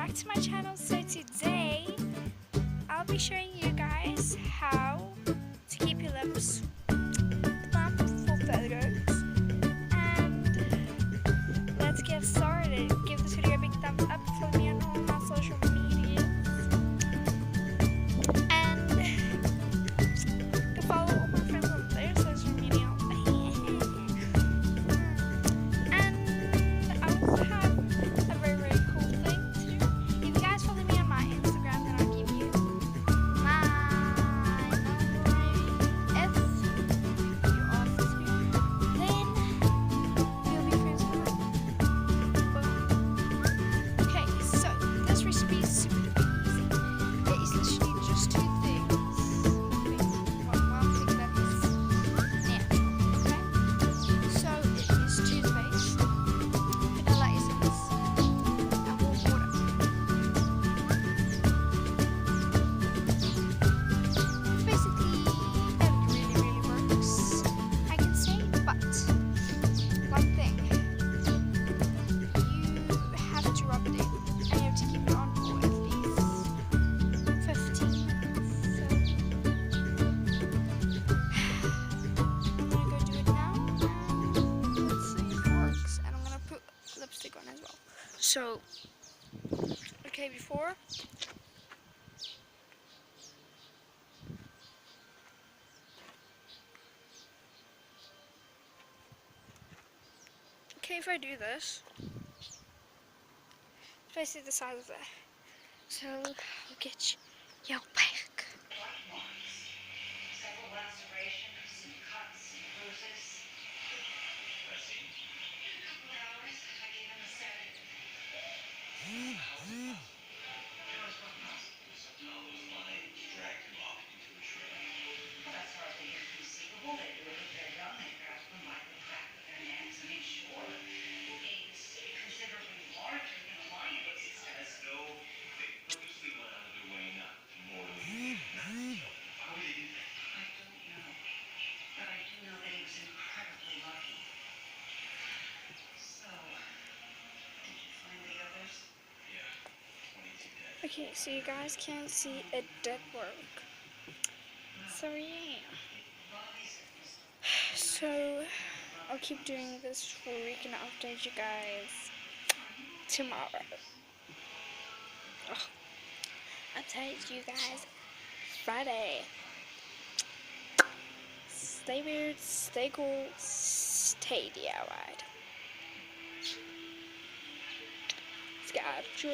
back to my channel. So today I'll be showing you guys how to keep your lips plump for photos. And let's get started. Give this video a big thumbs up, follow me on all my social media, and go follow all my friends on their social media. And I also have a very cool thing to do. If you guys follow me on my Instagram, then I'll give you my number. If you ask to, then we'll be friends for life. Boom. Okay, so this recipe is super easy. It is literally just two things. One thing that is natural, okay? So it is toothpaste, vanilla essence, and warm water. Basically, it really works, I can say, but one thing, you have to rub it in, and you have to keep it on for at least 15 minutes. So I'm gonna go do it now, and let's see if it works. And I'm gonna put lipstick on as well. So, okay, before. Okay, if I do this, it's basically the size of that. So, I'll get your back. Several lacerations, some cuts, some bruises. A couple of hours, I gave him a sedative. How is what possible? Somehow those lines dragged him off into a tree. Well, that's hardly inconceivable. They do it if they're young. They grab them by the back of their necks. I mean, sure, he's considerably larger than a lion is. No, they purposely went out of their way not to mortally wound him. Why would they do that? I don't know. But I do know that he was incredibly lucky. So, did you find the others? Yeah, 22 dead. Okay, so you guys can't see it did work. So yeah. So I'll keep doing this for a week and I'll update you guys tomorrow. Ugh. I'll update you guys Friday. Stay weird, stay cool, stay DIY. Scotch.